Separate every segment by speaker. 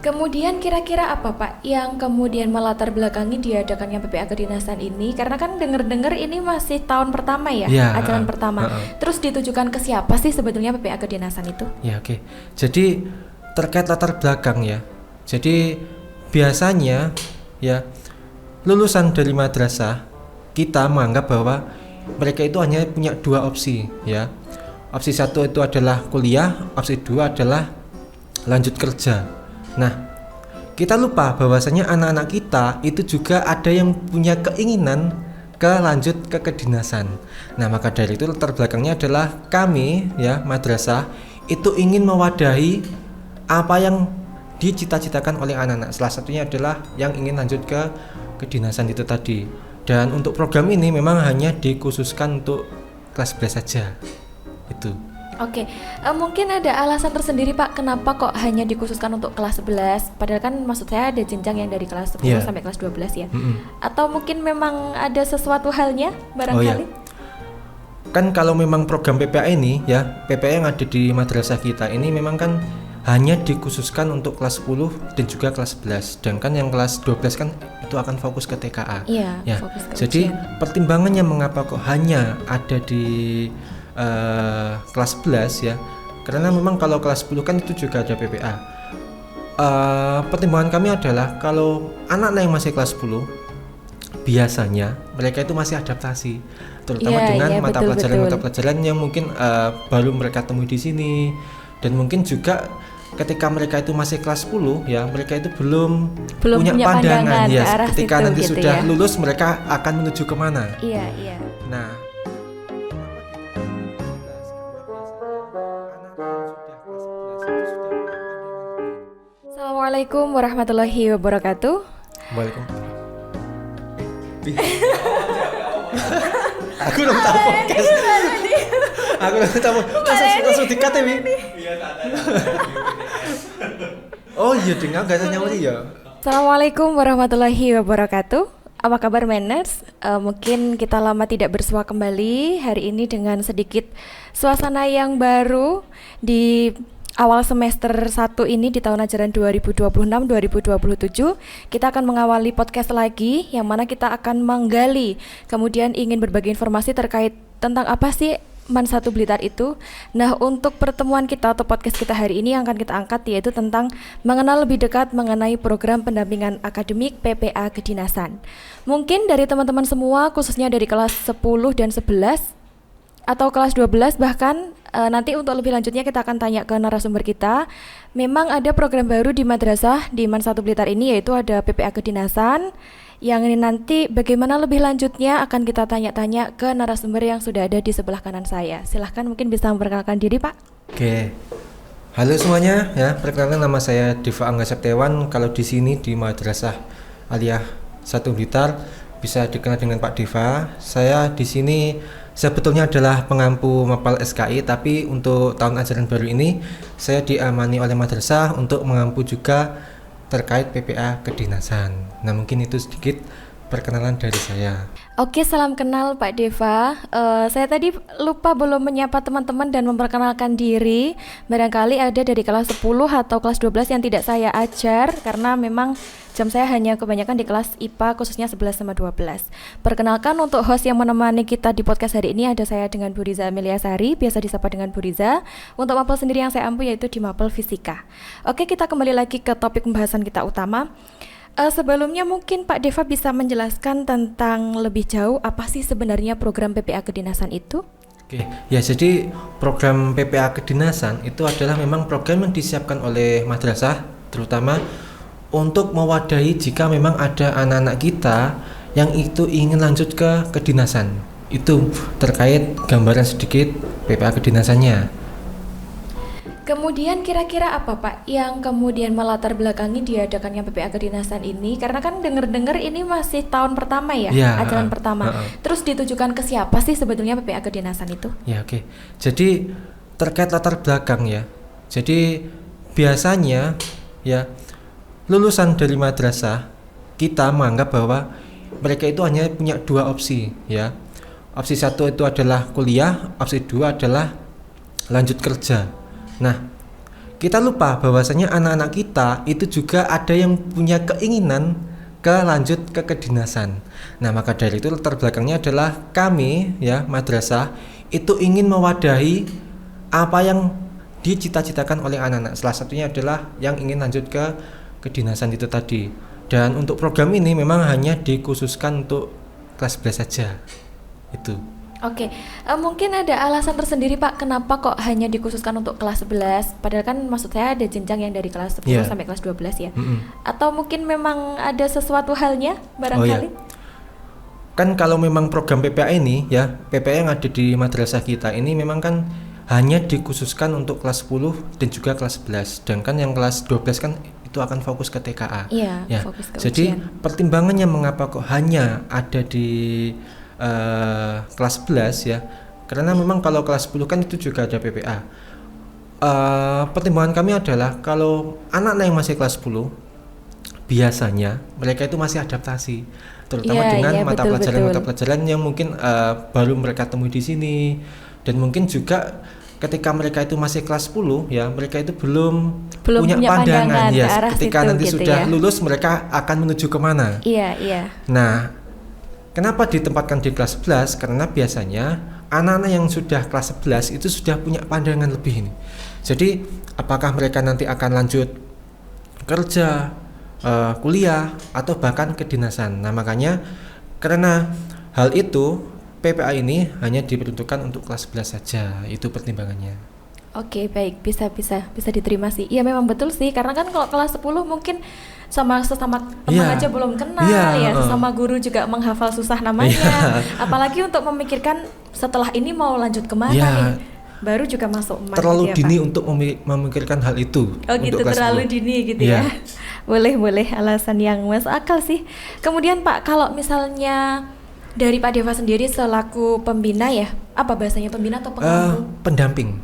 Speaker 1: Kemudian kira-kira apa Pak yang kemudian melatar belakangi diadakannya PPA Kedinasan ini? Karena kan dengar-dengar ini masih tahun pertama ya, ajaran pertama. Terus ditujukan ke siapa sih sebetulnya PPA Kedinasan itu?
Speaker 2: Ya oke. Jadi terkait latar belakang ya. Jadi biasanya ya lulusan dari madrasah kita menganggap bahwa mereka itu hanya punya dua opsi ya. Opsi satu itu adalah kuliah, opsi dua adalah lanjut kerja. Nah, kita lupa bahwasanya anak-anak kita itu juga ada yang punya keinginan lanjut ke kedinasan. Nah, maka dari itu latar belakangnya adalah kami ya madrasah itu ingin mewadahi apa yang dicita-citakan oleh anak-anak. Salah satunya adalah yang ingin lanjut ke kedinasan itu tadi. Dan untuk program ini memang hanya dikhususkan untuk kelas 11 saja. Itu.
Speaker 1: Oke, mungkin ada alasan tersendiri Pak kenapa kok hanya dikhususkan untuk kelas 11, padahal kan maksud saya ada jenjang yang dari kelas 10 sampai kelas 12 ya. Atau mungkin memang ada sesuatu halnya barangkali?
Speaker 2: Kan kalau memang program PPA ini ya, PPA yang ada di madrasah kita ini memang kan hanya dikhususkan untuk kelas 10 dan juga kelas 11. Sedangkan yang kelas 12 kan itu akan fokus ke TKA.
Speaker 1: Iya, fokus ke
Speaker 2: jadi
Speaker 1: ujian.
Speaker 2: pertimbangannya mengapa kok hanya ada di kelas 11 ya, karena memang kalau kelas 10 kan itu juga ada PPA. Pertimbangan kami adalah kalau anak-anak yang masih kelas 10 biasanya mereka itu masih adaptasi, terutama dengan mata pelajaran yang mungkin baru mereka temui di sini, dan mungkin juga ketika mereka itu masih kelas 10 ya, mereka itu belum punya pandangan ya, ketika nanti gitu sudah lulus mereka akan menuju kemana.
Speaker 1: Iya.
Speaker 2: Nah,
Speaker 1: Assalamualaikum warahmatullahi wabarakatuh.
Speaker 2: Waalaikumsalam. Aku belum tahu podcast. Aku belum tahu. Langsung dikat ya, Wi. Oh iya, dengar enggak nyawa ya.
Speaker 1: Assalamualaikum warahmatullahi wabarakatuh. Apa kabar Manners? Mungkin kita lama tidak bersua kembali hari ini dengan sedikit suasana yang baru di awal semester 1 ini di tahun ajaran 2026-2027. Kita akan mengawali podcast lagi yang mana kita akan menggali, kemudian ingin berbagi informasi terkait tentang apa sih MAN 1 Blitar itu. Nah, untuk pertemuan kita atau podcast kita hari ini yang akan kita angkat yaitu tentang mengenal lebih dekat mengenai program pendampingan akademik PPA Kedinasan. Mungkin dari teman-teman semua khususnya dari kelas 10 dan 11 atau kelas 12 bahkan nanti untuk lebih lanjutnya kita akan tanya ke narasumber kita. Memang ada program baru di madrasah di MAN 1 Blitar ini yaitu ada PPA Kedinasan. Yang ini nanti bagaimana lebih lanjutnya akan kita tanya-tanya ke narasumber yang sudah ada di sebelah kanan saya. Silahkan mungkin bisa memperkenalkan diri Pak.
Speaker 2: Oke. Halo semuanya ya, perkenalkan nama saya Diva Angga Septiawan. Kalau di sini di Madrasah Aliyah 1 Blitar bisa dikenal dengan Pak Diva. Saya di sini sebetulnya adalah pengampu mapal SKI, tapi untuk tahun ajaran baru ini saya diamani oleh madrasah untuk mengampu juga terkait PPA Kedinasan. Nah, mungkin itu sedikit perkenalan dari saya.
Speaker 1: Oke, salam kenal Pak Deva. Saya tadi lupa belum menyapa teman-teman dan memperkenalkan diri. Barangkali ada dari kelas 10 atau kelas 12 yang tidak saya ajar karena memang jam saya hanya kebanyakan di kelas IPA khususnya 11 sama 12. Perkenalkan untuk host yang menemani kita di podcast hari ini ada saya dengan Bu Riza Ameliasari, biasa disapa dengan Bu Riza. Untuk mapel sendiri yang saya ampu yaitu di mapel fisika. Oke, kita kembali lagi ke topik pembahasan kita utama. Sebelumnya mungkin Pak Deva bisa menjelaskan tentang lebih jauh apa sih sebenarnya program PPA Kedinasan itu?
Speaker 2: Oke, ya jadi program PPA Kedinasan itu adalah memang program yang disiapkan oleh madrasah terutama untuk mewadahi jika memang ada anak-anak kita yang itu ingin lanjut ke kedinasan. Itu terkait gambaran sedikit PPA Kedinasannya.
Speaker 1: Kemudian kira-kira apa Pak yang kemudian melatar belakangi diadakannya PPA Kedinasan ini? Karena kan dengar-dengar ini masih tahun pertama ya, ajaran pertama. Terus ditujukan ke siapa sih sebetulnya PPA Kedinasan itu?
Speaker 2: Ya oke. Jadi terkait latar belakang ya. Jadi biasanya ya lulusan dari madrasah kita menganggap bahwa mereka itu hanya punya dua opsi ya. Opsi satu itu adalah kuliah, opsi dua adalah lanjut kerja. Nah, kita lupa bahwasanya anak-anak kita itu juga ada yang punya keinginan lanjut ke kedinasan. Nah, maka dari itu latar belakangnya adalah kami ya madrasah itu ingin mewadahi apa yang dicita-citakan oleh anak-anak. Salah satunya adalah yang ingin lanjut ke kedinasan itu tadi. Dan untuk program ini memang hanya dikhususkan untuk kelas 11 saja. Itu.
Speaker 1: Oke, mungkin ada alasan tersendiri Pak, kenapa kok hanya dikhususkan untuk kelas 11? Padahal kan maksud saya ada jenjang yang dari kelas 10 sampai kelas 12 ya. Atau mungkin memang ada sesuatu halnya barangkali?
Speaker 2: Kan kalau memang program PPA ini ya, PPA yang ada di madrasah kita ini memang kan hanya dikhususkan untuk kelas 10 dan juga kelas 11. Sedangkan yang kelas 12 kan itu akan fokus ke TKA.
Speaker 1: Iya,
Speaker 2: ya.
Speaker 1: fokus ke
Speaker 2: Jadi
Speaker 1: ujian.
Speaker 2: pertimbangannya mengapa kok hanya ada di kelas 11 ya, karena memang kalau kelas 10 kan itu juga ada PPA. Pertimbangan kami adalah kalau anak-anak yang masih kelas 10 biasanya mereka itu masih adaptasi, terutama dengan mata pelajaran yang mungkin baru mereka temui di sini, dan mungkin juga ketika mereka itu masih kelas 10 ya, mereka itu belum punya pandangan ya, ketika nanti gitu sudah lulus mereka akan menuju kemana.
Speaker 1: Iya.
Speaker 2: Nah, kenapa ditempatkan di kelas 11? Karena biasanya anak-anak yang sudah kelas 11 itu sudah punya pandangan lebih ini. Jadi, apakah mereka nanti akan lanjut kerja, kuliah, atau bahkan kedinasan. Nah, makanya karena hal itu PPA ini hanya diperuntukkan untuk kelas 11 saja. Itu pertimbangannya.
Speaker 1: Oke, baik, bisa diterima sih. Iya, memang betul sih, karena kan kalau kelas 10 mungkin sesama teman aja belum kenal sesama guru juga menghafal susah namanya. Apalagi untuk memikirkan setelah ini mau lanjut kemana nih. Baru juga masuk
Speaker 2: terlalu gitu dini Pak? Untuk memikirkan hal itu.
Speaker 1: Oh gitu, terlalu dini gitu ya. Boleh alasan yang masuk akal sih. Kemudian Pak, kalau misalnya dari Pak Deva sendiri selaku pembina ya, apa bahasanya, pembina atau pengampu?
Speaker 2: Pendamping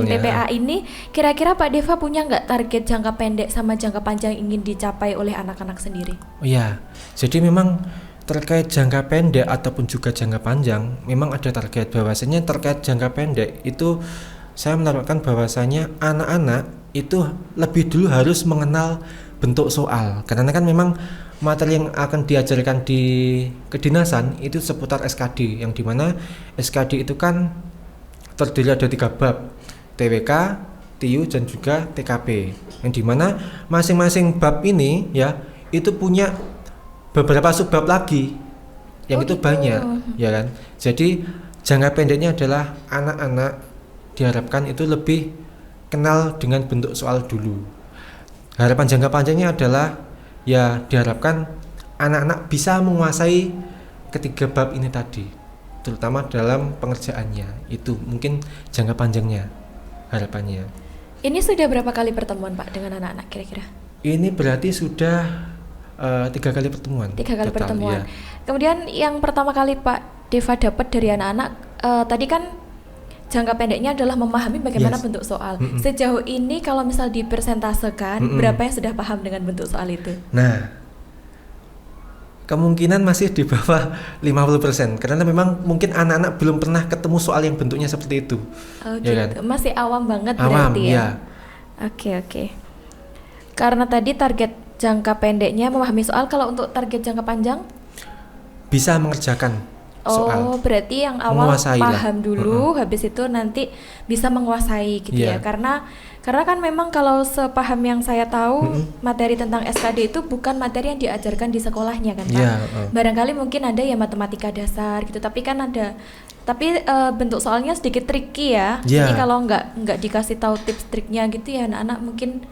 Speaker 1: PPA ini, kira-kira Pak Deva punya nggak target jangka pendek sama jangka panjang ingin dicapai oleh anak-anak sendiri?
Speaker 2: Oh iya, jadi memang terkait jangka pendek ataupun juga jangka panjang memang ada target. Bahwasanya terkait jangka pendek itu saya menaruhkan bahwasanya anak-anak itu lebih dulu harus mengenal bentuk soal, karena kan memang materi yang akan diajarkan di kedinasan itu seputar SKD, yang dimana SKD itu kan terdiri ada 3 bab, TWK, TIU, dan juga TKP, yang dimana masing-masing bab ini ya itu punya beberapa subbab lagi yang itu banyak ya kan. Jadi jangka pendeknya adalah anak-anak diharapkan itu lebih kenal dengan bentuk soal dulu. Harapan jangka panjangnya adalah ya diharapkan anak-anak bisa menguasai ketiga bab ini tadi, terutama dalam pengerjaannya. Itu mungkin jangka panjangnya harapannya.
Speaker 1: Ini sudah berapa kali pertemuan Pak dengan anak-anak kira-kira?
Speaker 2: Ini berarti sudah 3 kali pertemuan.
Speaker 1: 3 kali pertemuan. Ya. Kemudian yang pertama kali Pak Deva dapat dari anak-anak tadi kan jangka pendeknya adalah memahami bagaimana bentuk soal. Sejauh ini kalau misal dipersentasekan, berapa yang sudah paham dengan bentuk soal itu?
Speaker 2: Nah, kemungkinan masih di bawah 50%, karena memang mungkin anak-anak belum pernah ketemu soal yang bentuknya seperti itu.
Speaker 1: Oh ya gitu, kan? Masih awam banget
Speaker 2: berarti
Speaker 1: ya? Oke. Karena tadi target jangka pendeknya memahami soal, kalau untuk target jangka panjang?
Speaker 2: Bisa mengerjakan soal.
Speaker 1: Oh, berarti yang awal paham dulu, habis itu nanti bisa menguasai gitu ya. Karena kan memang kalau sepaham yang saya tahu, materi tentang SKD itu bukan materi yang diajarkan di sekolahnya kan Pak. Barangkali mungkin ada ya matematika dasar gitu, tapi bentuk soalnya sedikit tricky ya. Jadi kalau nggak dikasih tahu tips triknya gitu ya, anak-anak mungkin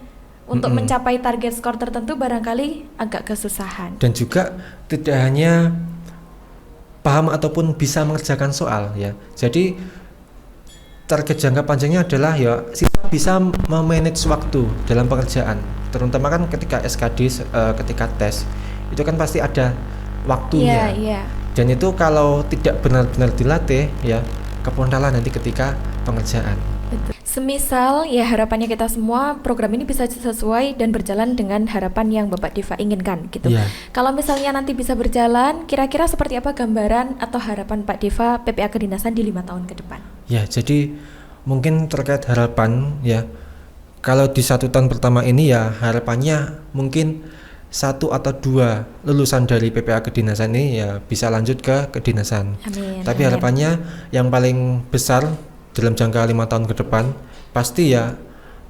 Speaker 1: untuk mencapai target skor tertentu barangkali agak kesusahan.
Speaker 2: Dan juga tidak hanya paham ataupun bisa mengerjakan soal ya. Jadi target jangka panjangnya adalah ya siswa bisa memanage waktu dalam pekerjaan, terutama kan ketika SKD, ketika tes itu kan pasti ada waktunya. Dan itu kalau tidak benar-benar dilatih ya, kepontalan nanti ketika pengerjaan.
Speaker 1: Semisal ya harapannya kita semua program ini bisa sesuai dan berjalan dengan harapan yang Bapak Deva inginkan gitu. Kalau misalnya nanti bisa berjalan, kira-kira seperti apa gambaran atau harapan Pak Deva PPA Kedinasan di 5 tahun ke depan?
Speaker 2: Ya, jadi mungkin terkait harapan ya, Kalau di 1 tahun pertama ini ya harapannya mungkin 1 atau 2 lulusan dari PPA kedinasan ini ya bisa lanjut ke kedinasan.
Speaker 1: Amin.
Speaker 2: Tapi
Speaker 1: amin.
Speaker 2: harapannya yang paling besar dalam jangka 5 tahun ke depan pasti ya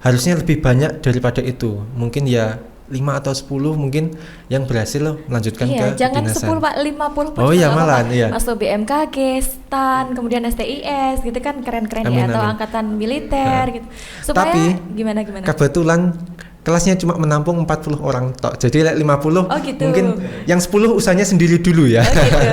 Speaker 2: harusnya lebih banyak daripada itu. Mungkin ya 5 atau 10 mungkin yang berhasil melanjutkan
Speaker 1: Iya,
Speaker 2: ke
Speaker 1: jangan
Speaker 2: kedinasan.
Speaker 1: 10 Pak, 50 pun
Speaker 2: Oh
Speaker 1: juga
Speaker 2: iya,
Speaker 1: nggak
Speaker 2: malahan,
Speaker 1: apa-apa.
Speaker 2: iya.
Speaker 1: Masuk BMKG, STAN, kemudian STIS gitu kan keren-keren
Speaker 2: Amin,
Speaker 1: ya, atau
Speaker 2: amin.
Speaker 1: angkatan militer gitu. Supaya
Speaker 2: Tapi,
Speaker 1: gimana?
Speaker 2: Kebetulan kelasnya cuma menampung 40 orang tok. Jadi 50
Speaker 1: Oh, gitu.
Speaker 2: mungkin yang 10 usahanya sendiri dulu ya.
Speaker 1: Oh gitu.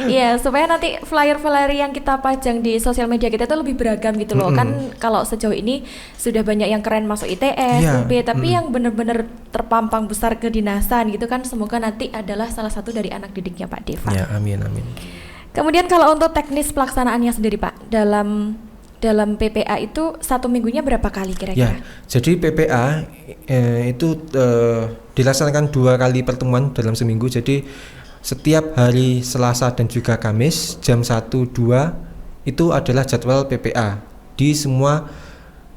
Speaker 1: Iya, supaya nanti flyer-flyer yang kita pajang di sosial media kita itu lebih beragam gitu loh. Kan kalau sejauh ini sudah banyak yang keren masuk ITS,
Speaker 2: Iya,
Speaker 1: UB, tapi yang benar-benar terpampang besar kedinasan gitu kan, semoga nanti adalah salah satu dari anak didiknya Pak Deva.
Speaker 2: Ya, amin amin.
Speaker 1: Kemudian kalau untuk teknis pelaksanaannya sendiri Pak, dalam PPA itu 1 minggunya berapa kali
Speaker 2: Ya,
Speaker 1: kira-kira?
Speaker 2: jadi PPA itu dilaksanakan 2 kali pertemuan dalam seminggu. Jadi setiap hari Selasa dan juga Kamis jam 1-2 itu adalah jadwal PPA di semua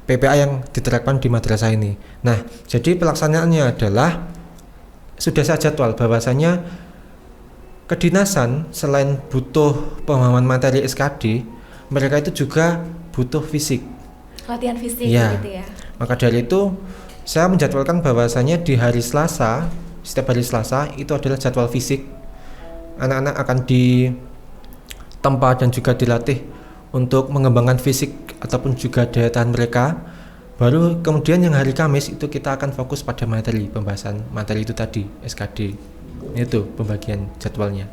Speaker 2: PPA yang diterapkan di madrasah ini. Nah, jadi pelaksanaannya adalah sudah saya jadwal bahwasanya kedinasan selain butuh pemahaman materi SKD, mereka itu juga butuh fisik.
Speaker 1: Latihan fisik
Speaker 2: Ya.
Speaker 1: gitu ya.
Speaker 2: Maka dari itu saya menjadwalkan bahwasanya di hari Selasa, setiap hari Selasa itu adalah jadwal fisik. Anak-anak akan ditempa dan juga dilatih untuk mengembangkan fisik ataupun juga daya tahan mereka. Baru kemudian yang hari Kamis itu kita akan fokus pada materi, pembahasan materi itu tadi, SKD. Itu pembagian jadwalnya.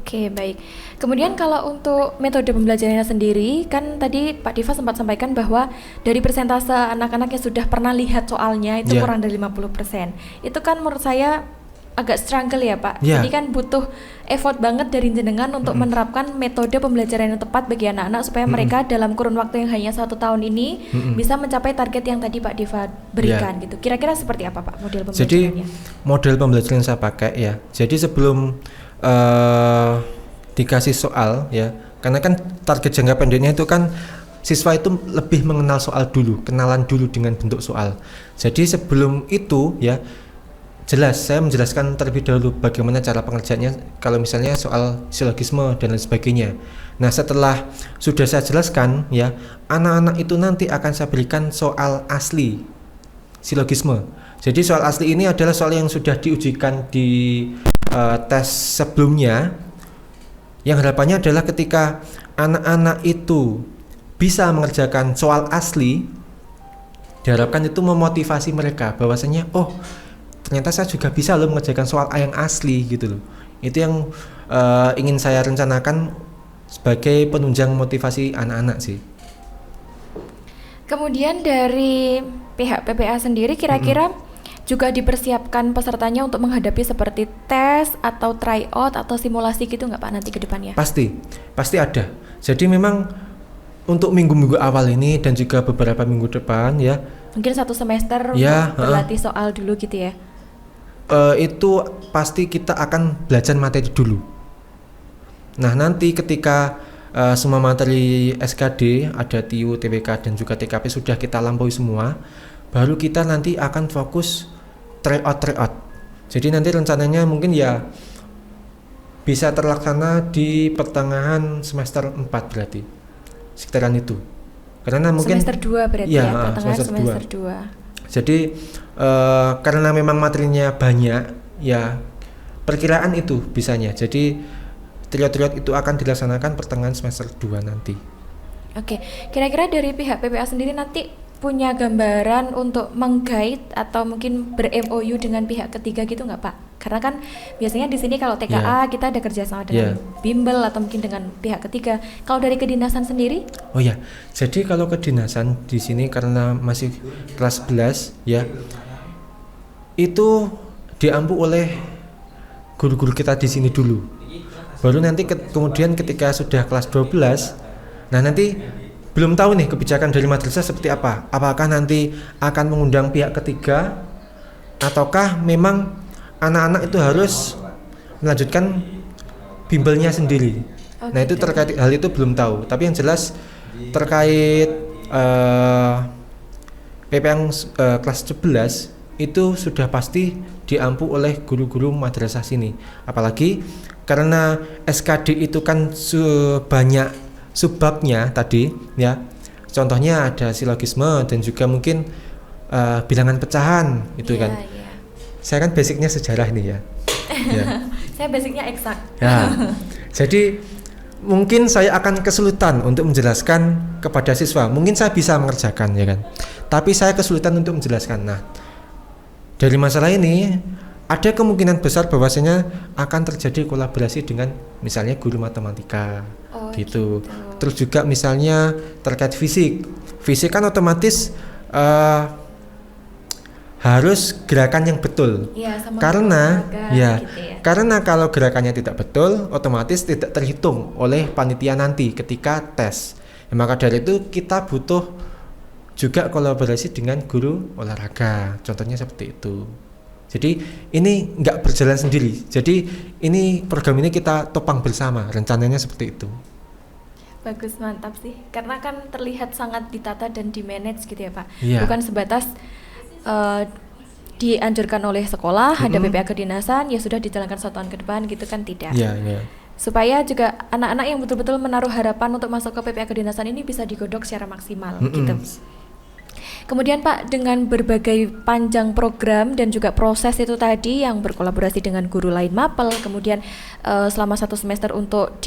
Speaker 1: Oke, baik. Kemudian kalau untuk metode pembelajarannya sendiri, kan tadi Pak Diva sempat sampaikan bahwa dari persentase anak-anak yang sudah pernah lihat soalnya itu
Speaker 2: Ya.
Speaker 1: kurang dari 50%. Itu kan menurut saya agak struggle ya Pak.
Speaker 2: Ya.
Speaker 1: Jadi kan butuh effort banget dari jenengan untuk menerapkan metode pembelajaran yang tepat bagi anak-anak supaya mereka dalam kurun waktu yang hanya 1 tahun ini bisa mencapai target yang tadi Pak Diva berikan gitu. Kira-kira seperti apa Pak model
Speaker 2: Jadi
Speaker 1: pembelajarannya?
Speaker 2: model pembelajaran yang saya pakai ya. Jadi sebelum dikasih soal ya, karena kan target jangka pendeknya itu kan siswa itu lebih mengenal soal dulu, kenalan dulu dengan bentuk soal. Jadi sebelum itu ya jelas saya menjelaskan terlebih dahulu bagaimana cara pengerjaannya kalau misalnya soal silogisme dan lain sebagainya. Nah, setelah sudah saya jelaskan ya, anak-anak itu nanti akan saya berikan soal asli silogisme. Jadi soal asli ini adalah soal yang sudah diujikan di tes sebelumnya, yang harapannya adalah ketika anak-anak itu bisa mengerjakan soal asli, diharapkan itu memotivasi mereka bahwasanya oh ternyata saya juga bisa loh mengerjakan soal yang asli gitu loh. Itu yang ingin saya rencanakan sebagai penunjang motivasi anak-anak sih.
Speaker 1: Kemudian dari pihak PPA sendiri kira-kira juga dipersiapkan pesertanya untuk menghadapi seperti tes atau tryout atau simulasi gitu nggak Pak nanti ke depannya?
Speaker 2: Pasti ada. Jadi memang untuk minggu-minggu awal ini dan juga beberapa minggu depan ya,
Speaker 1: Mungkin 1 semester
Speaker 2: Ya,
Speaker 1: untuk berlatih soal dulu gitu ya?
Speaker 2: itu pasti kita akan belajar materi dulu. Nah, nanti ketika semua materi SKD, ada TIU, TWK dan juga TKP sudah kita lampaui semua, baru kita nanti akan fokus tryout. Jadi nanti rencananya mungkin ya bisa terlaksana di pertengahan semester 4 berarti. Sekitaran itu. Karena mungkin
Speaker 1: Semester 2 berarti
Speaker 2: Iya,
Speaker 1: ya, pertengahan
Speaker 2: semester
Speaker 1: semester 2.
Speaker 2: Jadi karena memang materinya banyak ya, perkiraan itu bisanya. Jadi tryout itu akan dilaksanakan pertengahan semester 2 nanti.
Speaker 1: Oke, kira-kira dari pihak PPA sendiri nanti punya gambaran untuk meng-guide atau mungkin ber-MOU dengan pihak ketiga gitu nggak Pak? Karena kan biasanya di sini kalau TKA kita ada kerjasama dengan bimbel atau mungkin dengan pihak ketiga. Kalau dari kedinasan sendiri?
Speaker 2: Oh ya, jadi kalau kedinasan di sini karena masih kelas 11 ya, itu diampu oleh guru-guru kita di sini dulu. Baru nanti kemudian ketika sudah kelas 12, nah nanti belum tahu nih kebijakan dari madrasah seperti apa. Apakah nanti akan mengundang pihak ketiga ataukah memang anak-anak itu harus melanjutkan bimbelnya sendiri. Nah, itu terkait hal itu belum tahu. Tapi yang jelas terkait PPA yang kelas 11 itu sudah pasti diampu oleh guru-guru madrasah sini. Apalagi karena SKD itu kan banyak subbabnya tadi ya. Contohnya ada silogisme dan juga mungkin bilangan pecahan itu kan. Saya kan basicnya sejarah nih ya. Ya.
Speaker 1: Saya basicnya eksak.
Speaker 2: Ya. Jadi mungkin saya akan kesulitan untuk menjelaskan kepada siswa. Mungkin saya bisa mengerjakan ya kan. Tapi saya kesulitan untuk menjelaskan. Nah, dari masalah ini ada kemungkinan besar bahwasanya akan terjadi kolaborasi dengan misalnya guru matematika gitu. Terus juga misalnya terkait fisik. Fisik kan otomatis harus gerakan yang betul.
Speaker 1: Ya, sama
Speaker 2: karena
Speaker 1: gitu
Speaker 2: ya. Karena kalau gerakannya tidak betul, otomatis tidak terhitung oleh panitia nanti ketika tes. Ya, maka dari itu kita butuh juga kolaborasi dengan guru olahraga. Contohnya seperti itu. Jadi ini nggak berjalan sendiri. Jadi ini program ini kita topang bersama. Rencananya seperti itu.
Speaker 1: Bagus, mantap sih. Karena kan terlihat sangat ditata dan di-manage gitu ya Pak.
Speaker 2: Ya.
Speaker 1: Bukan sebatas dianjurkan oleh sekolah, ada PPA kedinasan, ya sudah dijalankan 1 tahun ke depan gitu kan, tidak.
Speaker 2: Iya.
Speaker 1: Supaya juga anak-anak yang betul-betul menaruh harapan untuk masuk ke PPA kedinasan ini bisa digodok secara maksimal gitu. Kemudian Pak, dengan berbagai panjang program dan juga proses itu tadi yang berkolaborasi dengan guru lain mapel, kemudian selama 1 semester untuk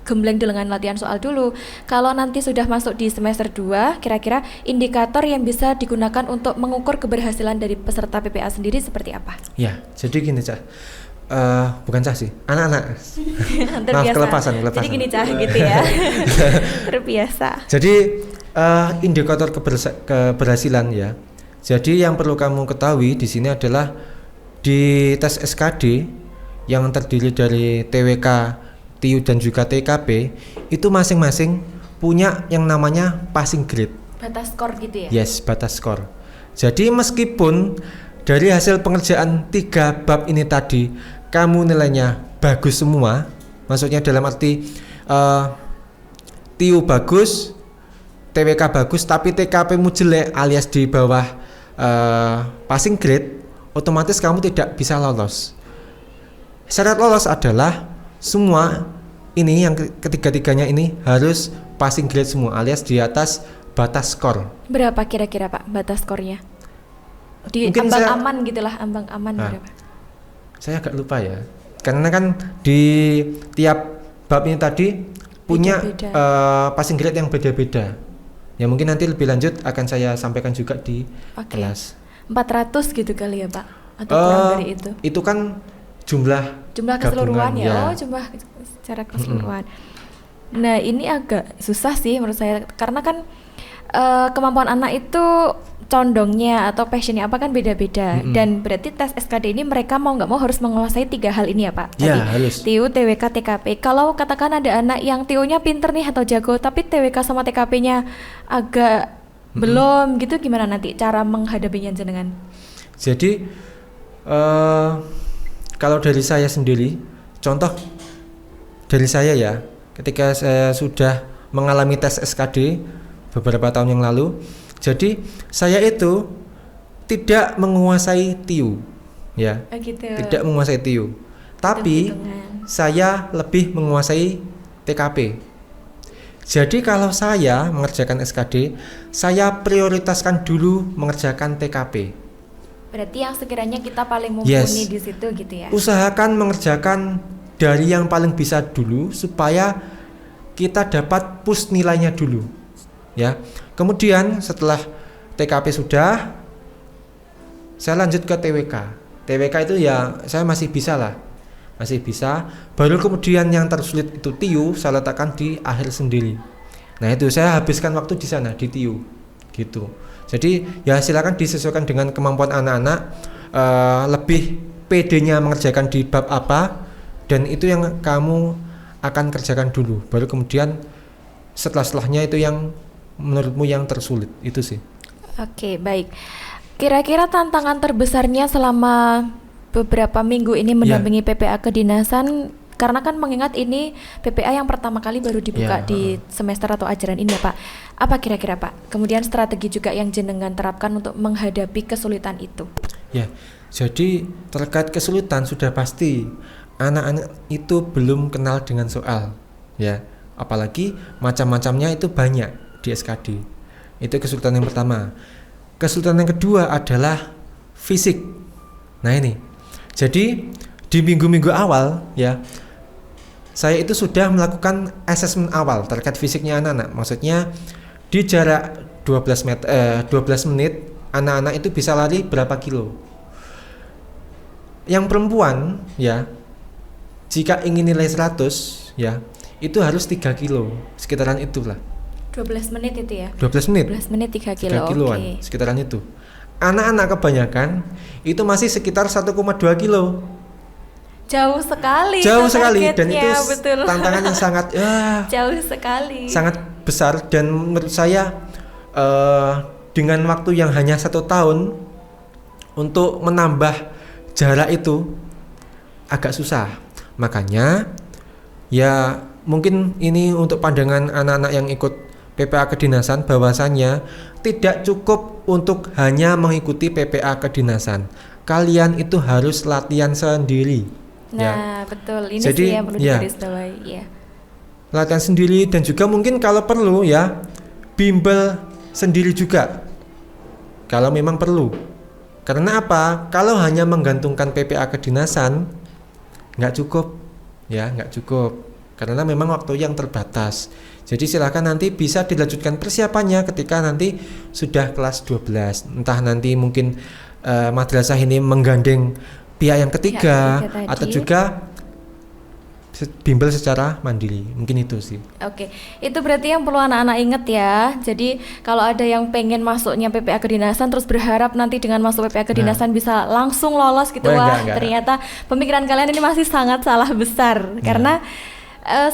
Speaker 1: gembleng dengan latihan soal dulu. Kalau nanti sudah masuk di semester 2, kira-kira indikator yang bisa digunakan untuk mengukur keberhasilan dari peserta PPA sendiri seperti apa? Ya,
Speaker 2: jadi gini Cah, bukan Cah sih, anak-anak.
Speaker 1: Maaf, kelepasan. Jadi gini Cah gitu ya. Terbiasa.
Speaker 2: Jadi indikator keberhasilan ya. Jadi yang perlu kamu ketahui di sini adalah di tes SKD yang terdiri dari TWK, TIU dan juga TKP itu masing-masing punya yang namanya passing grade.
Speaker 1: Batas skor gitu ya?
Speaker 2: Yes, batas skor. Jadi meskipun dari hasil pengerjaan 3 bab ini tadi kamu nilainya bagus semua, maksudnya dalam arti TIU bagus, TWK bagus, tapi TKP mu jelek alias di bawah passing grade, otomatis kamu tidak bisa lolos. Syarat lolos adalah semua ini yang ketiga-tiganya ini harus passing grade semua alias di atas batas skor.
Speaker 1: Berapa kira-kira Pak batas skornya? Di mungkin ambang aman gitulah, ambang aman berapa?
Speaker 2: Saya agak lupa ya. Karena kan di tiap bab ini tadi punya passing grade yang beda-beda. Ya mungkin nanti lebih lanjut akan saya sampaikan juga di kelas.
Speaker 1: 400 gitu kali ya Pak? Atau kurang dari itu?
Speaker 2: Itu kan jumlah
Speaker 1: keseluruhan ya. Oh, jumlah secara keseluruhan. Nah, ini agak susah sih menurut saya karena kan kemampuan anak itu condongnya atau passionnya apa kan beda-beda. Dan berarti tes SKD ini mereka mau nggak mau harus menguasai 3 hal ini ya Pak.
Speaker 2: Tadi harus.
Speaker 1: TIU, TWK, TKP. Kalau katakan ada anak yang TIU-nya pinter nih atau jago tapi TWK sama TKP-nya agak belum gitu, gimana nanti cara menghadapinya jenengan?
Speaker 2: Jadi kalau dari saya sendiri, contoh dari saya ya, ketika saya sudah mengalami tes SKD beberapa tahun yang lalu, jadi saya itu tidak menguasai TIU, ya, tidak menguasai TIU, tapi saya lebih menguasai TKP. Jadi kalau saya mengerjakan SKD, saya prioritaskan dulu mengerjakan TKP.
Speaker 1: Berarti yang sekiranya kita paling mumpuni di situ gitu ya.
Speaker 2: Usahakan mengerjakan dari yang paling bisa dulu supaya kita dapat push nilainya dulu. Ya. Kemudian setelah TKP sudah, saya lanjut ke TWK. TWK itu ya saya masih bisa lah. Masih bisa. Baru kemudian yang tersulit itu TIU saya letakkan di akhir sendiri. Nah, itu saya habiskan waktu di sana di TIU. Gitu. Jadi ya silakan disesuaikan dengan kemampuan anak-anak, lebih PD-nya mengerjakan di bab apa, dan itu yang kamu akan kerjakan dulu. Baru kemudian setelahnya itu yang menurutmu yang tersulit, itu sih.
Speaker 1: Oke, baik. Kira-kira tantangan terbesarnya selama beberapa minggu ini mendampingi PPA kedinasan Karena kan mengingat ini PPA yang pertama kali baru dibuka
Speaker 2: Ya,
Speaker 1: di semester atau ajaran ini ya Pak. Apa kira-kira Pak? Kemudian strategi juga yang jenengan terapkan untuk menghadapi kesulitan itu.
Speaker 2: Ya, jadi terkait kesulitan sudah pasti anak-anak itu belum kenal dengan soal, ya. Apalagi macam-macamnya itu banyak di SKD. Itu kesulitan yang pertama. Kesulitan yang kedua adalah fisik. Nah ini, jadi di minggu-minggu awal ya, saya itu sudah melakukan asesmen awal terkait fisiknya anak-anak. Maksudnya di jarak 12 menit anak-anak itu bisa lari berapa kilo. Yang perempuan ya, jika ingin nilai 100 ya, itu harus 3 kilo, sekitaran itulah.
Speaker 1: 12 menit itu ya?
Speaker 2: 12 menit.
Speaker 1: 12 menit 3 kilo.
Speaker 2: 3 kiloan,
Speaker 1: Oke.
Speaker 2: sekitaran itu. Anak-anak kebanyakan itu masih sekitar 1,2 kilo.
Speaker 1: Jauh sekali.
Speaker 2: Jauh
Speaker 1: itu
Speaker 2: sekali, dan itu
Speaker 1: targetnya, betul.
Speaker 2: tantangan yang sangat
Speaker 1: jauh sekali.
Speaker 2: sangat besar, dan menurut saya dengan waktu yang hanya 1 tahun untuk menambah jarak itu agak susah. Makanya ya mungkin ini untuk pandangan anak-anak yang ikut PPA kedinasan, bahwasannya tidak cukup untuk hanya mengikuti PPA kedinasan. Kalian itu harus latihan sendiri.
Speaker 1: Nah, betul. Ini
Speaker 2: Jadi,
Speaker 1: sih yang perlu
Speaker 2: ya.
Speaker 1: digarisbawahi, ya.
Speaker 2: Latihan sendiri, dan juga mungkin kalau perlu ya bimbel sendiri juga. Kalau memang perlu. Karena apa? Kalau hanya menggantungkan PPA kedinasan nggak cukup. Ya, nggak cukup. Karena memang waktu yang terbatas. Jadi silakan nanti bisa dilanjutkan persiapannya ketika nanti sudah kelas 12. Entah nanti mungkin madrasah ini menggandeng pihak yang ketiga,
Speaker 1: tadi.
Speaker 2: atau juga bimbel secara mandiri. Mungkin itu sih.
Speaker 1: Oke, itu berarti yang perlu anak-anak ingat ya. Jadi kalau ada yang pengen masuknya PPA kedinasan terus berharap nanti dengan masuk PPA kedinasan bisa langsung lolos gitu,
Speaker 2: Wah,
Speaker 1: wah
Speaker 2: enggak.
Speaker 1: ternyata pemikiran kalian ini masih sangat salah besar. Karena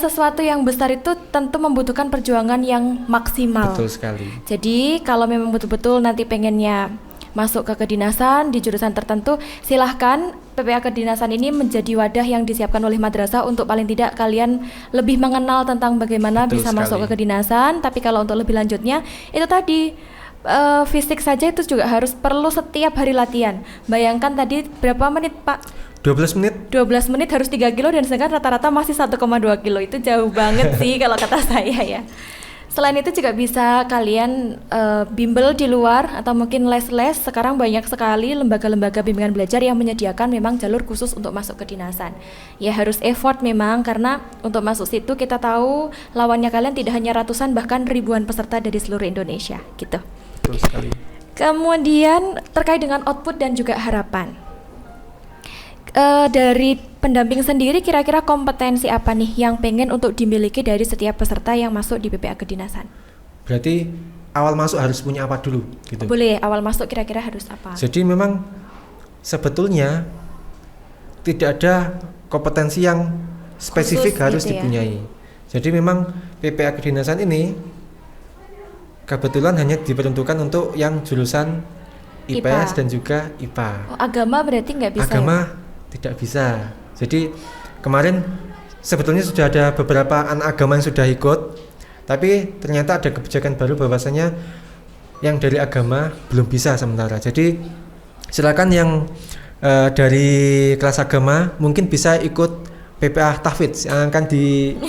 Speaker 1: sesuatu yang besar itu tentu membutuhkan perjuangan yang maksimal.
Speaker 2: Betul sekali.
Speaker 1: Jadi kalau memang betul-betul nanti pengennya masuk ke kedinasan di jurusan tertentu, silahkan PPA kedinasan ini menjadi wadah yang disiapkan oleh madrasah untuk paling tidak kalian lebih mengenal tentang bagaimana
Speaker 2: Betul
Speaker 1: bisa masuk
Speaker 2: sekali.
Speaker 1: ke kedinasan. Tapi kalau untuk lebih lanjutnya itu tadi fisik saja itu juga harus perlu setiap hari latihan. Bayangkan tadi berapa menit Pak?
Speaker 2: 12 menit.
Speaker 1: 12 menit harus 3 kilo dan sedangkan rata-rata masih 1,2 kilo. Itu jauh banget sih kalau kata saya ya. Selain itu juga bisa kalian bimbel di luar atau mungkin les-les. Sekarang banyak sekali lembaga-lembaga bimbingan belajar yang menyediakan memang jalur khusus untuk masuk kedinasan. Ya harus effort memang, karena untuk masuk situ kita tahu lawannya kalian tidak hanya ratusan bahkan ribuan peserta dari seluruh Indonesia gitu.
Speaker 2: Betul sekali.
Speaker 1: Kemudian terkait dengan output dan juga harapan. Dari pendamping sendiri kira-kira kompetensi apa nih yang pengen untuk dimiliki dari setiap peserta yang masuk di PPA kedinasan?
Speaker 2: Berarti awal masuk harus punya apa dulu gitu.
Speaker 1: Boleh, awal masuk kira-kira harus apa?
Speaker 2: Jadi memang sebetulnya tidak ada kompetensi yang spesifik
Speaker 1: Khusus
Speaker 2: harus
Speaker 1: gitu ya.
Speaker 2: dipunyai. Jadi memang PPA kedinasan ini kebetulan hanya diperuntukkan untuk yang jurusan IPS
Speaker 1: IPA.
Speaker 2: dan juga IPA.
Speaker 1: Oh, agama berarti nggak bisa
Speaker 2: Agama
Speaker 1: ya?
Speaker 2: tidak bisa. Jadi kemarin sebetulnya sudah ada beberapa anak agama yang sudah ikut, tapi ternyata ada kebijakan baru bahwasanya yang dari agama belum bisa sementara. Jadi silakan yang dari kelas agama mungkin bisa ikut PPA tahfidz yang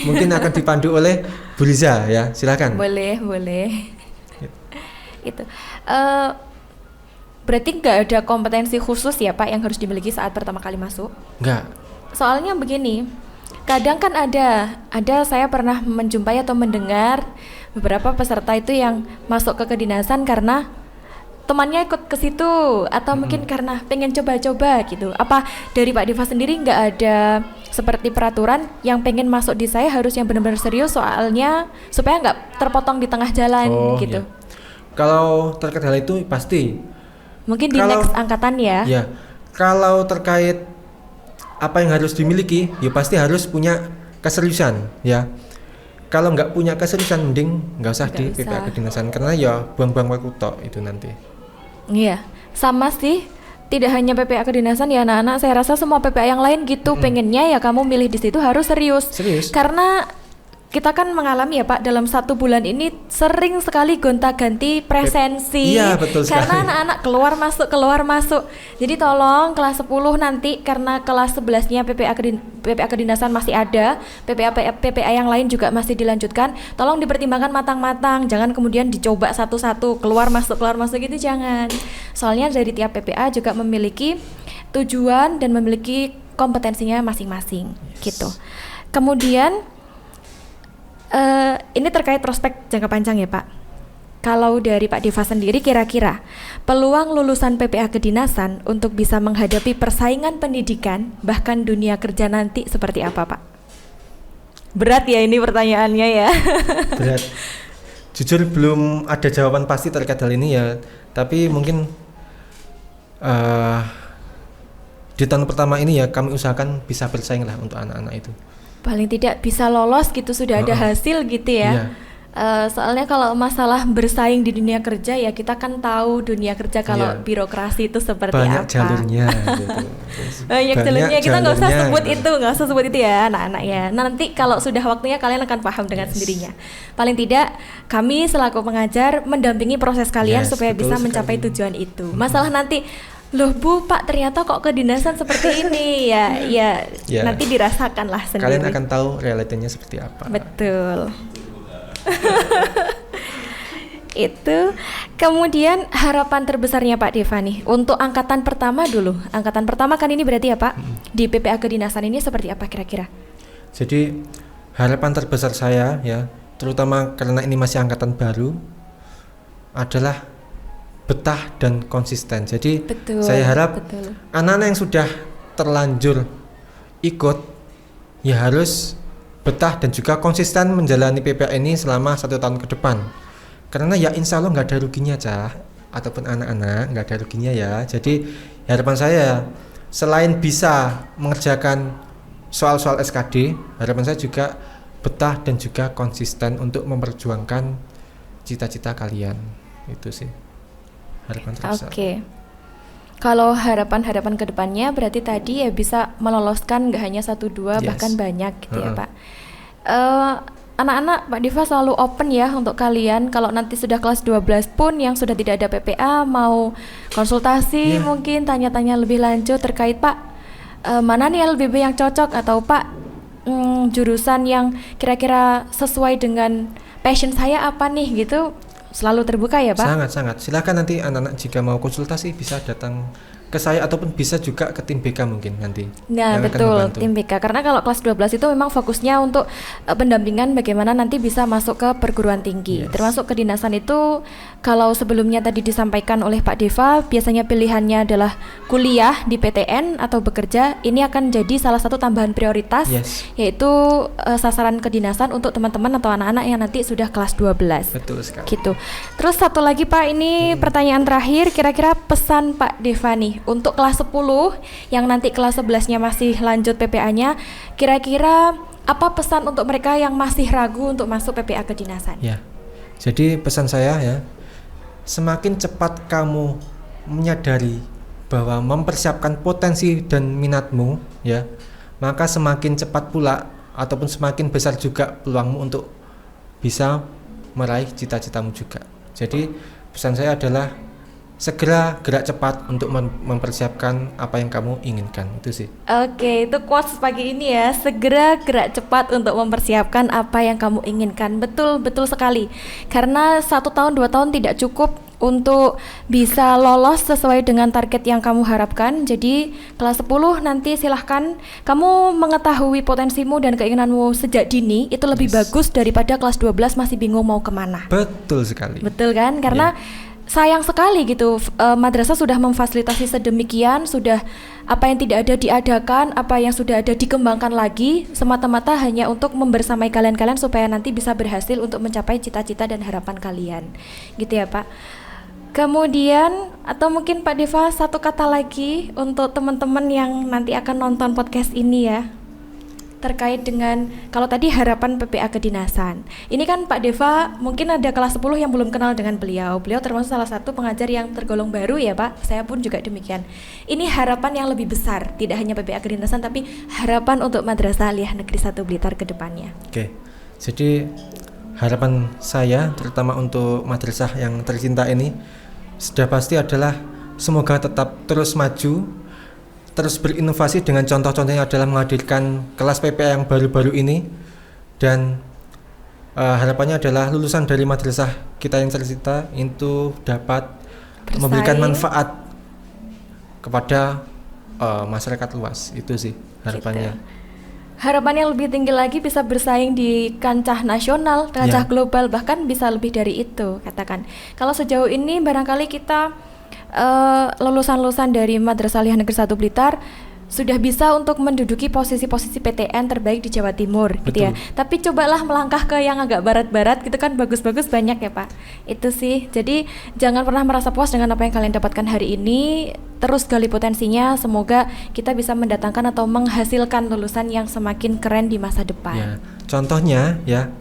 Speaker 2: mungkin akan dipandu oleh Bu Liza ya. Silakan.
Speaker 1: Boleh. Itu. Berarti nggak ada kompetensi khusus ya Pak yang harus dimiliki saat pertama kali masuk?
Speaker 2: Enggak.
Speaker 1: Soalnya begini, kadang kan ada saya pernah menjumpai atau mendengar beberapa peserta itu yang masuk ke kedinasan karena temannya ikut ke situ atau mungkin karena pengen coba-coba gitu. Apa dari Pak Diva sendiri nggak ada seperti peraturan yang pengen masuk di saya harus yang benar-benar serius soalnya supaya nggak terpotong di tengah jalan gitu?
Speaker 2: Iya. Kalau terkait hal itu pasti.
Speaker 1: Mungkin di next angkatan ya.
Speaker 2: Ya, kalau terkait apa yang harus dimiliki, ya pasti harus punya keseriusan, ya. Kalau nggak punya keseriusan, mending nggak usah di PPA kedinasan, karena ya buang-buang waktu tok itu nanti.
Speaker 1: Iya, sama sih. tidak hanya PPA kedinasan ya anak-anak, saya rasa semua PPA yang lain gitu pengennya ya kamu milih di situ harus serius. Karena kita kan mengalami ya Pak dalam 1 bulan ini sering sekali gonta-ganti presensi.
Speaker 2: Iya, betul sekali.
Speaker 1: Karena anak-anak keluar masuk. Jadi tolong kelas 10 nanti karena kelas 11-nya PPA kedinasan masih ada, PPA yang lain juga masih dilanjutkan. Tolong dipertimbangkan matang-matang, jangan kemudian dicoba satu-satu keluar masuk gitu, jangan. Soalnya dari tiap PPA juga memiliki tujuan dan memiliki kompetensinya masing-masing gitu. Kemudian ini terkait prospek jangka panjang ya Pak. Kalau dari Pak Deva sendiri kira-kira peluang lulusan PPA kedinasan untuk bisa menghadapi persaingan pendidikan bahkan dunia kerja nanti seperti apa Pak? Berat ya ini pertanyaannya ya.
Speaker 2: Berat. Jujur belum ada jawaban pasti terkait hal ini ya. Tapi mungkin di tahun pertama ini ya kami usahakan bisa bersaing lah untuk anak-anak itu.
Speaker 1: Paling tidak bisa lolos gitu, sudah ada hasil gitu ya. Soalnya kalau masalah bersaing di dunia kerja ya kita kan tahu dunia kerja kalau birokrasi itu seperti
Speaker 2: banyak
Speaker 1: apa.
Speaker 2: Jalurnya gitu.
Speaker 1: Banyak jalurnya, kita nggak usah sebut itu ya anak-anak ya. Nanti kalau sudah waktunya kalian akan paham dengan sendirinya. Paling tidak kami selaku pengajar mendampingi proses kalian supaya bisa mencapai tujuan itu. Masalah nanti loh Bu, Pak ternyata kok kedinasan seperti ini ya nanti dirasakan lah sendiri.
Speaker 2: Kalian akan tahu realitanya seperti apa.
Speaker 1: Betul. Itu. Kemudian harapan terbesarnya Pak Deva nih untuk angkatan pertama dulu. Angkatan pertama kan ini berarti ya Pak di PPA kedinasan ini seperti apa kira-kira?
Speaker 2: Jadi harapan terbesar saya ya, terutama karena ini masih angkatan baru, adalah betah dan konsisten. Jadi saya harap anak-anak yang sudah terlanjur ikut ya harus betah dan juga konsisten menjalani PPA ini selama 1 tahun ke depan. Karena ya insya Allah nggak ada ruginya Cah, ataupun anak-anak nggak ada ruginya ya. Jadi harapan saya selain bisa mengerjakan soal-soal SKD, harapan saya juga betah dan juga konsisten untuk memperjuangkan cita-cita kalian. Itu sih harapan terbesar. Oke.
Speaker 1: Kalau harapan-harapan kedepannya berarti tadi ya bisa meloloskan nggak hanya 1-2 bahkan banyak gitu ya Pak. Anak-anak Pak Deva selalu open ya untuk kalian. Kalau nanti sudah kelas 12 pun yang sudah tidak ada PPA mau konsultasi mungkin tanya-tanya lebih lanjut terkait Pak mana nih LBB yang cocok atau Pak jurusan yang kira-kira sesuai dengan passion saya apa nih gitu. Selalu terbuka ya Pak?
Speaker 2: Sangat. Silakan nanti anak-anak jika mau konsultasi bisa datang ke saya ataupun bisa juga ke tim BK mungkin nanti.
Speaker 1: Nah betul, tim BK karena kalau kelas 12 itu memang fokusnya untuk pendampingan bagaimana nanti bisa masuk ke perguruan tinggi. Termasuk kedinasan itu kalau sebelumnya tadi disampaikan oleh Pak Deva biasanya pilihannya adalah kuliah di PTN atau bekerja. Ini akan jadi salah satu tambahan prioritas yaitu sasaran kedinasan untuk teman-teman atau anak-anak yang nanti sudah kelas 12.
Speaker 2: Betul sekali.
Speaker 1: Gitu. Terus satu lagi Pak, ini pertanyaan terakhir, kira-kira pesan Pak Deva nih untuk kelas 10 yang nanti kelas 11-nya masih lanjut PPA-nya, kira-kira apa pesan untuk mereka yang masih ragu untuk masuk PPA kedinasan?
Speaker 2: Ya. Jadi pesan saya ya, semakin cepat kamu menyadari bahwa mempersiapkan potensi dan minatmu ya, maka semakin cepat pula ataupun semakin besar juga peluangmu untuk bisa meraih cita-citamu juga. Jadi pesan saya adalah segera gerak cepat untuk mempersiapkan apa yang kamu inginkan. Itu sih. Oke,
Speaker 1: itu quotes pagi ini ya. Segera gerak cepat untuk mempersiapkan apa yang kamu inginkan. Betul sekali. Karena 1 tahun 2 tahun tidak cukup untuk bisa lolos sesuai dengan target yang kamu harapkan. Jadi kelas 10 nanti silahkan kamu mengetahui potensimu dan keinginanmu sejak dini. Itu lebih bagus daripada kelas 12 masih bingung mau kemana.
Speaker 2: Betul sekali.
Speaker 1: Betul kan? Karena sayang sekali gitu, madrasah sudah memfasilitasi sedemikian, sudah apa yang tidak ada diadakan, apa yang sudah ada dikembangkan lagi, semata-mata hanya untuk membersamai kalian-kalian supaya nanti bisa berhasil untuk mencapai cita-cita dan harapan kalian, gitu ya Pak. Kemudian, atau mungkin Pak Deva satu kata lagi untuk teman-teman yang nanti akan nonton podcast ini ya. terkait dengan kalau tadi harapan PPA kedinasan. Ini kan Pak Deva mungkin ada kelas 10 yang belum kenal dengan beliau. Beliau termasuk salah satu pengajar yang tergolong baru ya Pak. Saya pun juga demikian. Ini harapan yang lebih besar, tidak hanya PPA kedinasan tapi harapan untuk Madrasah Aliyah Negeri 1 Blitar ke depannya.
Speaker 2: Oke. Jadi harapan saya terutama untuk madrasah yang tercinta ini sudah pasti adalah semoga tetap terus maju, terus berinovasi dengan contoh-contohnya adalah menghadirkan kelas PPA yang baru-baru ini, dan harapannya adalah lulusan dari madrasah kita yang tercinta itu dapat memberikan manfaat kepada masyarakat luas. Itu sih harapannya.
Speaker 1: Harapan yang lebih tinggi lagi bisa bersaing di kancah nasional, kancah global, bahkan bisa lebih dari itu katakan. Kalau sejauh ini barangkali kita lulusan-lulusan dari Madrasah Aliyah Negeri 1 Blitar sudah bisa untuk menduduki posisi-posisi PTN terbaik di Jawa Timur. Betul. Gitu ya. Tapi cobalah melangkah ke yang agak barat-barat gitu kan, bagus-bagus banyak ya Pak. Itu sih. Jadi jangan pernah merasa puas dengan apa yang kalian dapatkan hari ini. Terus gali potensinya, semoga kita bisa mendatangkan atau menghasilkan lulusan yang semakin keren di masa depan.
Speaker 2: Ya, contohnya ya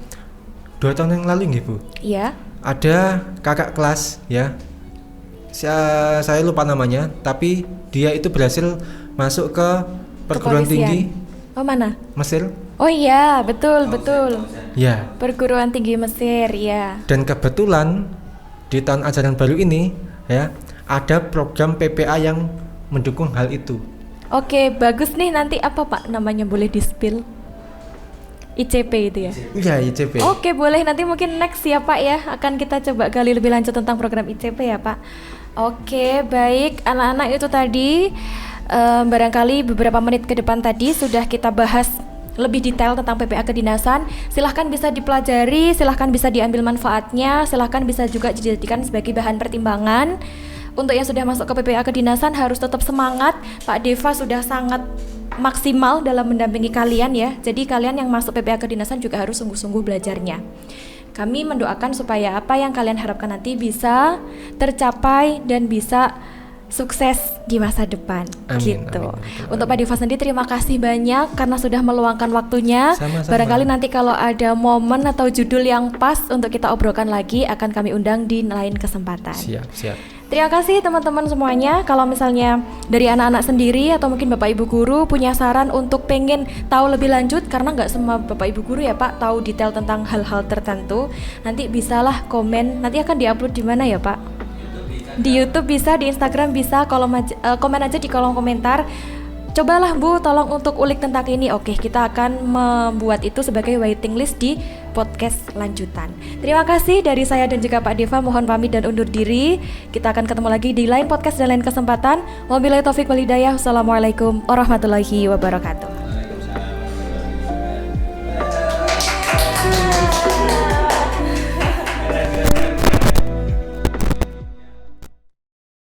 Speaker 2: 2 tahun yang lalu nih Bu.
Speaker 1: Iya.
Speaker 2: Ada kakak kelas ya. Saya lupa namanya, tapi dia itu berhasil masuk ke perguruan tinggi.
Speaker 1: Oh mana?
Speaker 2: Mesir.
Speaker 1: Oh iya, betul.
Speaker 2: Ya.
Speaker 1: Perguruan tinggi Mesir, ya.
Speaker 2: Dan kebetulan di tahun ajaran baru ini ya ada program PPA yang mendukung hal itu.
Speaker 1: Oke, bagus nih. Nanti apa Pak namanya, boleh di-spill? ICP itu ya?
Speaker 2: Iya, ICP.
Speaker 1: Oke, boleh. Nanti mungkin next ya Pak ya, akan kita coba gali lebih lanjut tentang program ICP ya Pak. Oke, baik anak-anak, itu tadi barangkali beberapa menit ke depan tadi sudah kita bahas lebih detail tentang PPA kedinasan. Silahkan bisa dipelajari, silahkan bisa diambil manfaatnya, silahkan bisa juga dijadikan sebagai bahan pertimbangan. Untuk yang sudah masuk ke PPA kedinasan harus tetap semangat. Pak Deva sudah sangat maksimal dalam mendampingi kalian ya. Jadi kalian yang masuk PPA kedinasan juga harus sungguh-sungguh belajarnya. Kami mendoakan supaya apa yang kalian harapkan nanti bisa tercapai dan bisa sukses di masa depan.
Speaker 2: Amin,
Speaker 1: gitu.
Speaker 2: amin.
Speaker 1: Untuk Pak Deva sendiri terima kasih banyak karena sudah meluangkan waktunya.
Speaker 2: Sama-sama.
Speaker 1: Barangkali nanti kalau ada momen atau judul yang pas untuk kita obrolkan lagi akan kami undang di lain kesempatan.
Speaker 2: Siap.
Speaker 1: Terima kasih teman-teman semuanya. Kalau misalnya dari anak-anak sendiri atau mungkin Bapak Ibu Guru punya saran untuk pengen tahu lebih lanjut, karena nggak semua Bapak Ibu Guru ya Pak tahu detail tentang hal-hal tertentu, nanti bisalah komen. Nanti akan diupload di mana ya Pak? Di YouTube bisa, di Instagram bisa, komen aja di kolom komentar. Cobalah Bu, tolong untuk ulik tentang ini. Oke, kita akan membuat itu sebagai waiting list di podcast lanjutan. Terima kasih dari saya dan juga Pak Deva, mohon pamit dan undur diri. Kita akan ketemu lagi di lain podcast dan lain kesempatan. Wabillahi taufik wal hidayah. Wassalamualaikum warahmatullahi wabarakatuh.